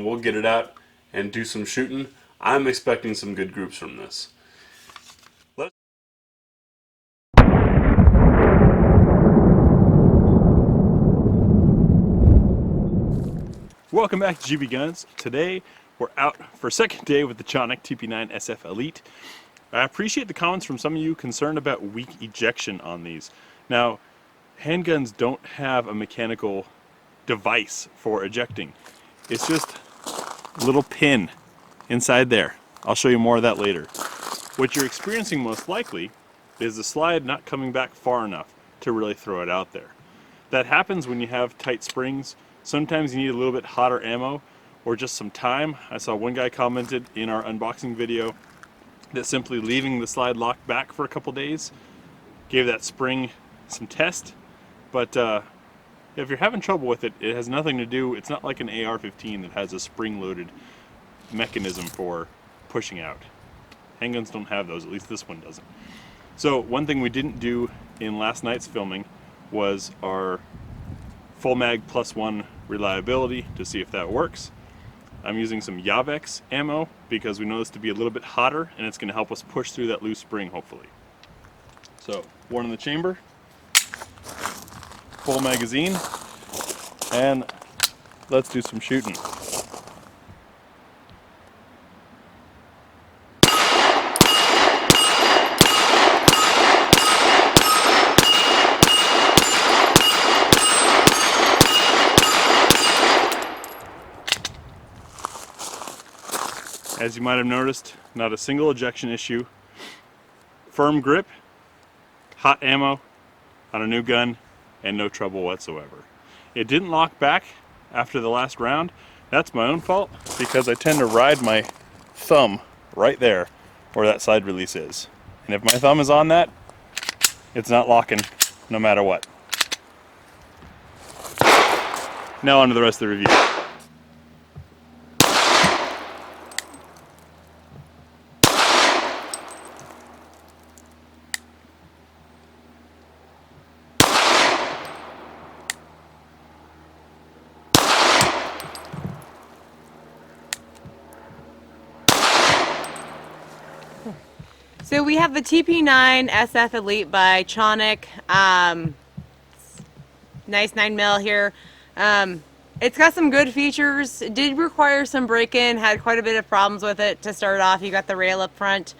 we'll get it out and do some shooting. I'm expecting some good groups from this. Welcome back to GBGuns. Today we're out for a second day with the Canik TP9 SF Elite. I appreciate the comments from some of you concerned about weak ejection on these. Now, handguns don't have a mechanical device for ejecting. It's just a little pin inside there. I'll show you more of that later. What you're experiencing most likely is the slide not coming back far enough to really throw it out there. That happens when you have tight springs. Sometimes you need a little bit hotter ammo or just some time. I saw one guy commented in our unboxing video that simply leaving the slide locked back for a couple days gave that spring some test. But if you're having trouble with it, it has nothing to do, it's not like an AR-15 that has a spring-loaded mechanism for pushing out. Handguns don't have those, at least this one doesn't. So one thing we didn't do in last night's filming was our full mag +1 reliability to see if that works. I'm using some Yavex ammo because we know this to be a little bit hotter and it's going to help us push through that loose spring hopefully. So one in the chamber, full magazine, and let's do some shooting. As you might have noticed, not a single ejection issue. Firm grip, hot ammo on a new gun, and no trouble whatsoever. It didn't lock back after the last round. That's my own fault because I tend to ride my thumb right there where that side release is. And if my thumb is on that, it's not locking no matter what. Now on to the rest of the review. So we have the TP9 SF Elite by Canik. Nice 9mm here. It's got some good features. It did require some break-in, had quite a bit of problems with it to start off. You got the rail up front.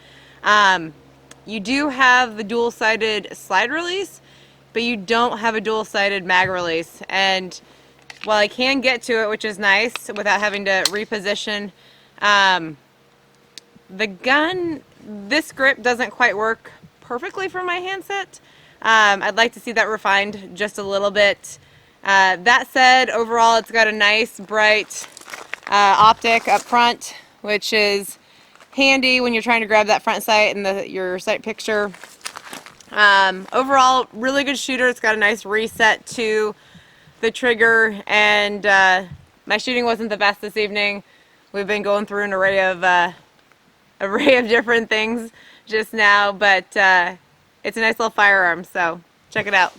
You do have the dual-sided slide release, but you don't have a dual-sided mag release. And while I can get to it, which is nice, without having to reposition, the gun, this grip doesn't quite work perfectly for my handset. I'd like to see that refined just a little bit. That said, overall it's got a nice bright optic up front, which is handy when you're trying to grab that front sight and your sight picture. Overall, really good shooter. It's got a nice reset to the trigger, and my shooting wasn't the best this evening. We've been going through an array of different things just now, but it's a nice little firearm, so check it out.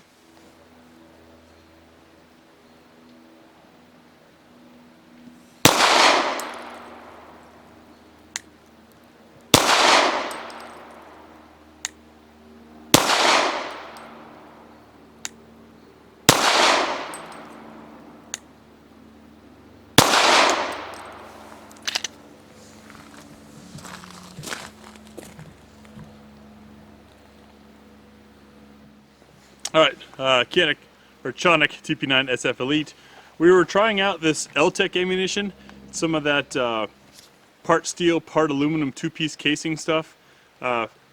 Alright, Canik TP9 SF Elite. We were trying out this LTEC ammunition, some of that part steel, part aluminum two-piece casing stuff.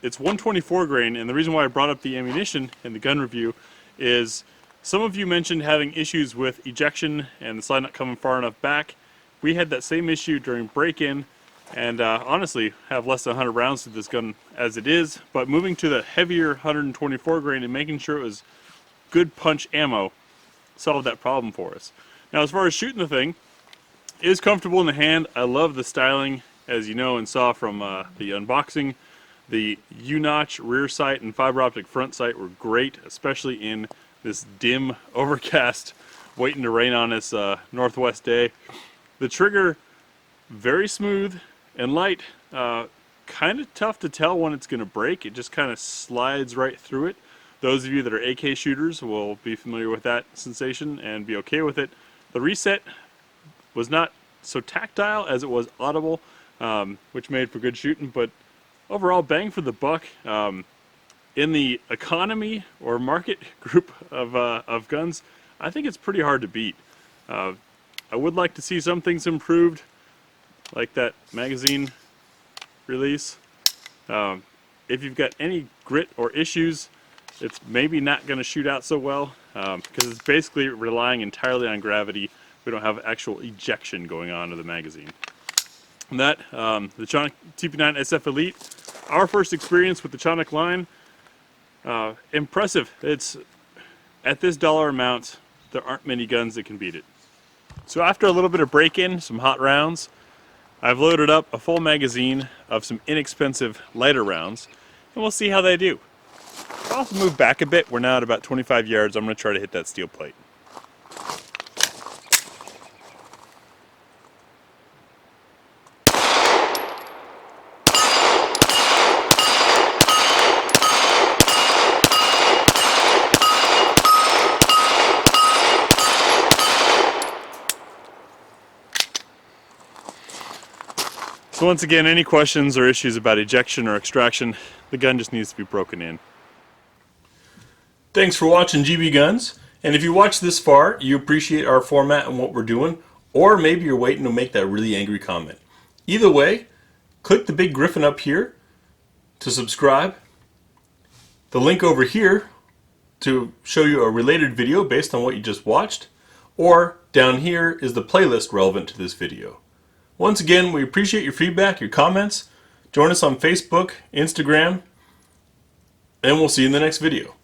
It's 124 grain, and the reason why I brought up the ammunition in the gun review is some of you mentioned having issues with ejection and the slide not coming far enough back. We had that same issue during break-in, and honestly have less than 100 rounds to this gun as it is, but moving to the heavier 124 grain and making sure it was good punch ammo solved that problem for us. Now as far as shooting the thing, it is comfortable in the hand. I love the styling, as you know and saw from the unboxing. The U-notch rear sight and fiber optic front sight were great, especially in this dim, overcast, waiting to rain on us northwest day. The trigger very smooth and light. Kind of tough to tell when it's going to break. It just kind of slides right through it. Those of you that are AK shooters will be familiar with that sensation and be okay with it. The reset was not so tactile as it was audible, which made for good shooting, but overall bang for the buck. In the economy or market group of guns, I think it's pretty hard to beat. I would like to see some things improved, like that magazine release. If you've got any grit or issues, it's maybe not going to shoot out so well, because it's basically relying entirely on gravity. We don't have actual ejection going on to the magazine. And that, the Canik TP9 SF Elite, our first experience with the Canik line, impressive. It's at this dollar amount, there aren't many guns that can beat it. So after a little bit of break-in, some hot rounds, I've loaded up a full magazine of some inexpensive lighter rounds, and we'll see how they do. I'll also move back a bit. We're now at about 25 yards. I'm going to try to hit that steel plate. So once again, any questions or issues about ejection or extraction, the gun just needs to be broken in. Thanks for watching GBGuns, and if you watched this far, you appreciate our format and what we're doing, or maybe you're waiting to make that really angry comment. Either way, click the big griffin up here to subscribe, the link over here to show you a related video based on what you just watched, or down here is the playlist relevant to this video. Once again, we appreciate your feedback, your comments. Join us on Facebook, Instagram, and we'll see you in the next video.